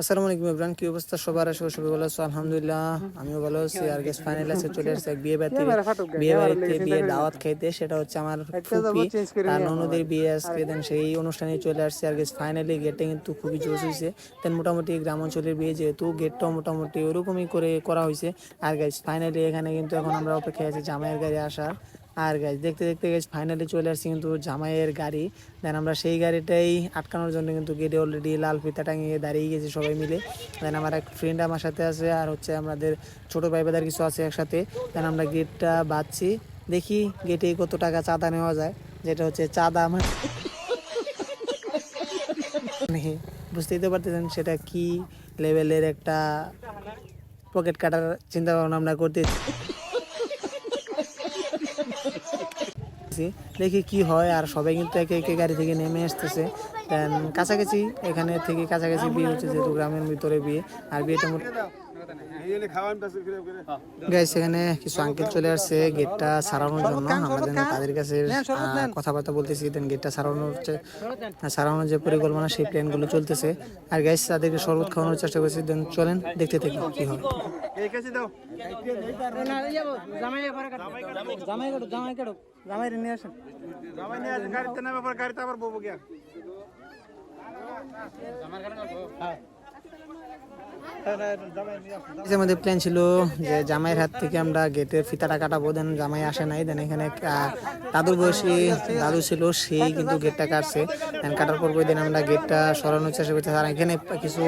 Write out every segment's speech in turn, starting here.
আসসালামু আলাইকুম ইমরান, কি অবস্থা সবার? আশা করি সবাই ভালো আছো। আলহামদুলিল্লাহ আমিও ভালো আছি। আর গেস ফাইনাল আছে, চলে আসছে এক বিয়ে দাওয়াত খাইতে। সেটা হচ্ছে আমার ফুপি তার ননদের বিয়ে আজকে। দেন সেই অনুষ্ঠানে চলে আসছে। আর গেস ফাইনালি গেটটা কিন্তু খুবই জোশ হয়েছে। দেন মোটামুটি গ্রাম অঞ্চলের বিয়ে, যেহেতু গেটটাও মোটামুটি ওরকমই করে করা হয়েছে। আর গাইস ফাইনালি এখানে কিন্তু এখন আমরা অপেক্ষায় আছি জামাইয়ের গাড়ি আসার। আর গাইজ দেখতে দেখতে গাইজ ফাইনালি চলে আসছি কিন্তু জামাইয়ের গাড়ি। দেন আমরা সেই গাড়িটাই আটকানোর জন্য কিন্তু গেটে অলরেডি লাল ফিতা টাঙিয়ে দাঁড়িয়ে গেছি সবাই মিলে। দেন আমার এক ফ্রেন্ড আমার সাথে আছে, আর হচ্ছে আমাদের ছোটো ভাই বাদার কিছু আছে একসাথে। দেন আমরা গেটটা বাঁধছি, দেখি গেটে কত টাকা চাঁদা নেওয়া যায়। যেটা হচ্ছে চাঁদা আমার মানে বুঝতেই তো পারতেছেন সেটা কি লেভেলের একটা পকেট কাটার চিন্তা ভাবনা আমরা করতে। দেখি কি হয়। আর সবাই কিন্তু একে একে গাড়ি থেকে নেমে আসতেছে। দেন কাছাকাছি এখানে থেকে কাছাকাছি বিয়ে হচ্ছে, যেহেতু গ্রামের ভিতরে বিয়ে। আর বিয়েটা গাইস এখানে কিছু আঙ্কেল চলে আসছে গেটটা সারানোর জন্য। আমরা তাদের কাছে কথাবার্তা বলতেছি। দেন গেটটা সারানোর যে পরিকল্পনা, সেই প্ল্যানগুলো চলতেছে। আর গাইস তাদেরকে শরবত খাওয়ানোর চেষ্টা করছি। দেন চলেন দেখতে থাকি কি হয়। আমাদের প্ল্যান ছিল যে জামাইয়ের হাত থেকে আমরা গেটের ফিতাটা কাটাবো। দেন জামাই আসে নাই। দেন এখানে দাদুর বয়সী দাদু ছিল, সেই কিন্তু গেটটা কাটছে। দেন কাটার পর দিন আমরা গেটটা সরানোর চেষ্টা করছি। আর এখানে কিছু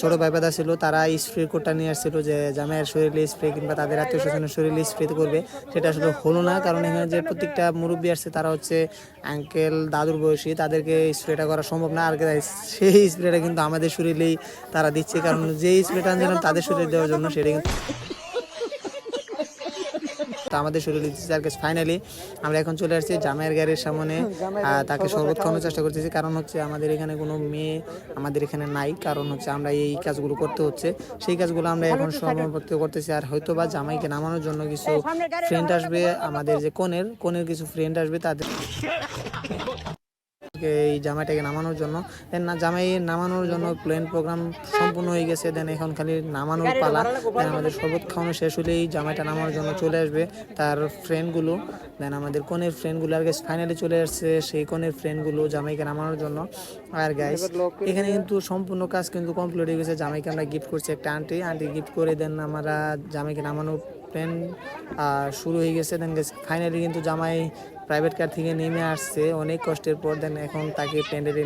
ছোট ভাই বাদা ছিল, তারা স্প্রে কোডটা নিয়ে আসছিল যে জামাইয়ের শরীরে স্প্রে কিংবা তাদের আত্মীয় স্বজনের শরীরে স্প্রে করবে। সেটা আসলে হলো না, কারণ এখানে যে প্রত্যেকটা মুরব্বী আসছে তারা হচ্ছে আঙ্কেল দাদুর বয়সী, তাদেরকে স্প্রেটা করা সম্ভব না। আর সেই স্প্রেটা কিন্তু আমাদের শরীরেই তারা দিচ্ছে, কারণ যে স্প্রেটা আনছিলাম তাদের শরীরে দেওয়ার জন্য, সেটা কিন্তু আমাদের শরীরে দিচ্ছে। আর ফাইনালি আমরা এখন চলে আসছি জামাইয়ের গাড়ির সামনে। তাকে শরবত খাওয়ানোর চেষ্টা করতেছি, কারণ হচ্ছে আমাদের এখানে কোনো মেয়ে আমাদের এখানে নাই, কারণ হচ্ছে আমরা এই কাজগুলো করতে হচ্ছে। সেই কাজগুলো আমরা এখন সমাপ্ত করতেছি। আর হয়তো বা জামাইকে নামানোর জন্য কিছু ফ্রেন্ড আসবে, আমাদের যে কনের কিছু ফ্রেন্ড আসবে, তাদের এই জামাইটাকে নামানোর জন্য। দেন জামাই নামানোর জন্য প্ল্যান প্রোগ্রাম সম্পূর্ণ হয়ে গেছে। দেন এখন খালি নামানোর পালা। দেন আমাদের শরবত খাওয়ানো শেষ হলেই জামাইটা নামানোর জন্য চলে আসবে তার ফ্রেন্ডগুলো। দেন আমাদের কনের ফ্রেন্ডগুলো আর গাইস ফাইনালি চলে আসছে সেই কনের ফ্রেন্ডগুলো জামাইকে নামানোর জন্য। আর গাইস এখানে কিন্তু সম্পূর্ণ কাজ কিন্তু কমপ্লিট হয়ে গেছে। জামাইকে আমরা গিফট করছি একটা আন্টি গিফট করে। দেন আমরা জামাইকে নামানোর প্ল্যান শুরু হয়ে গেছে। দেন ফাইনালি কিন্তু জামাই প্রাইভেট কার থেকে নেমে আসছে অনেক কষ্টের পর। দেন এখন তাকে প্যান্ডেলে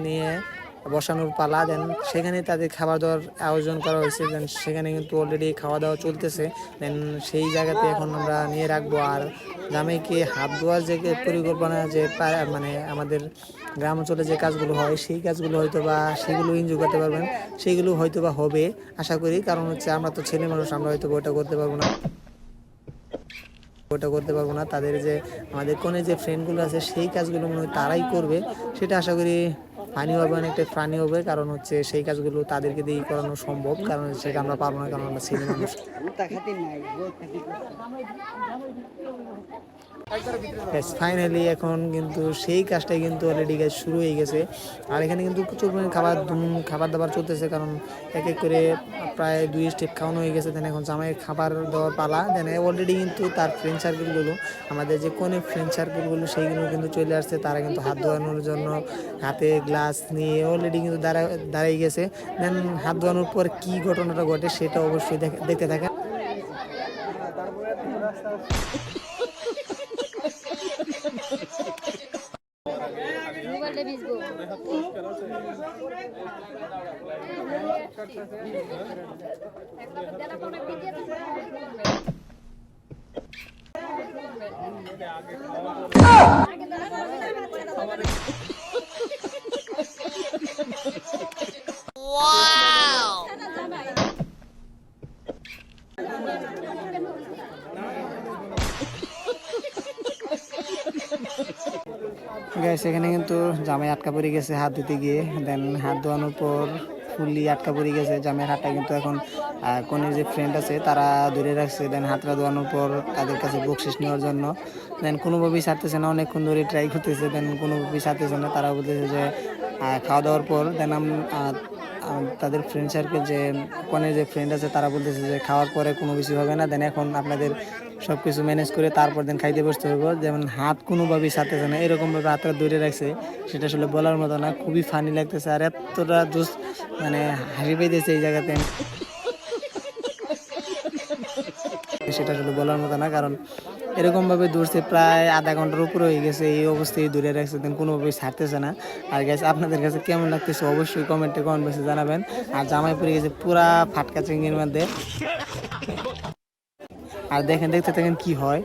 নিয়ে বসানোর পালা। দেন সেখানে তাদের খাবার দাওয়ার আয়োজন করা হয়েছে। দেন সেখানে কিন্তু অলরেডি খাওয়া দাওয়া চলতেছে। দেন সেই জায়গাতে এখন আমরা নিয়ে রাখবো। আর জামাইকে হাত ধোয়ার যে পরিকল্পনা, যে মানে আমাদের গ্রাম অঞ্চলে যে কাজগুলো হয়, সেই কাজগুলো হয়তো বা সেগুলো এনজয় করতে পারবেন, সেগুলো হয়তো বা হবে আশা করি। কারণ হচ্ছে আমরা তো ছেলে মানুষ, আমরা হয়তো ওটা করতে পারবো না। তাদের যে আমাদের কোনে যে ফ্রেন্ডগুলো আছে, সেই কাজগুলো মনে হয় তারাই করবে। সেটা আশা করি ফানি হবে, অনেকটা ফানি হবে। কারণ হচ্ছে সেই কাজগুলো তাদেরকে দিয়েই করানো সম্ভব, কারণ সেটা আমরা পারবো না, কারণ আমরা ছেলে মানুষ। ফাইনালি এখন কিন্তু সেই কাজটাই কিন্তু অলরেডি শুরু হয়ে গেছে। আর এখানে কিন্তু প্রচুর পরিমাণে খাবার দাবার চলতেছে, কারণ এক এক করে প্রায় 2 স্টেপ খাওয়ানো হয়ে গেছে। দেন এখন জামাইয়ের খাবার দেওয়ার পালা। দেন অলরেডি কিন্তু তার ফ্রেন্ড সার্কেলগুলো, আমাদের যে কোনে ফ্রেন্ড সার্কেলগুলো, সেইগুলো কিন্তু চলে আসছে। তারা কিন্তু হাত ধোয়ানোর জন্য হাতে গ্লাস নিয়ে অলরেডি কিন্তু দাঁড়াই গেছে। দেন হাত ধোয়ানোর পর কি ঘটনাটা ঘটে সেটা অবশ্যই দেখতে থাকেন। এখানে কিন্তু জামাই আটকা পড়ে গেছে হাত দিতে গিয়ে। দেন হাত ধোয়ানোর পর ফুললি আটকা পড়ে গেছে জামাইয়ের হাতটা, কিন্তু এখন কনের যে ফ্রেন্ড আছে তারা ধরে রাখছে। দেন হাতটা ধোয়ানোর পর তাদের কাছে বকশিস নেওয়ার জন্য। দেন কোনোভাবেই ছাড়তেছে না, অনেকক্ষণ ধরে ট্রাই করতেছে। দেন কোনোভাবেই ছাড়তেছে না। তারা বলতেছে যে খাওয়া দাওয়ার পর দেন তাদের ফ্রেন্ড সার্কেল যে কনের যে ফ্রেন্ড আছে তারা বলতেছে যে খাওয়ার পরে কোনো কিছু হবে না, দেন এখন আপনাদের সব কিছু ম্যানেজ করে তারপর দেন খাইতে বসতে হবে। যেমন হাত কোনোভাবেই ছাড়তেছে না, এরকমভাবে হাতটা ধরে রাখছে, সেটা আসলে বলার মতো না, খুবই ফানি লাগতেছে আর এতটা জোস মানে হাসি পেয়েছে এই জায়গাতে, সেটা আসলে বলার মতো না। কারণ এরকমভাবে দৌড়ছে প্রায় আধা ঘন্টার উপরে হয়ে গেছে, এই অবস্থায় দূরে রাখছে, দেন কোনোভাবেই ছাড়তেছে না। আর গেছে আপনাদের কাছে কেমন লাগতেছে অবশ্যই কমেন্ট বক্সে জানাবেন। আর জামাই পড়ে গেছে পুরা ফাটকা চিংড়ির মধ্যে। আর দেখেন, দেখতে থাকেন কি হয়।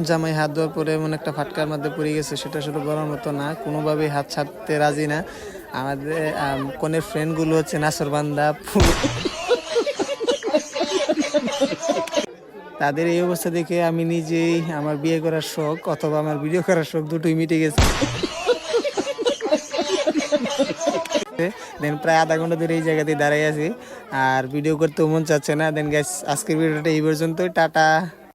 জামাই হাত ধোয়ার পরে এমন একটা ফাটকার মধ্যে পড়ে গেছে, সেটা আসলে বলার মতো না, কোনোভাবেই হাত ছাড়তে রাজি না। আমাদের কনের ফ্রেন্ডগুলো হচ্ছে নাসরবান্দা, তাদের এই অবস্থা দেখে আমি নিজেই আমার বিয়ে করার শখ অথবা আমার ভিডিও করার শখ দুটোই মিটে গেছে। দেন প্রায় আধা ঘন্টা ধরে এই জায়গাতেই দাঁড়াই আছি আর ভিডিও করতেও মন চাচ্ছে না। দেন গাইস, আজকের ভিডিওটা এই পর্যন্তই, টাটা।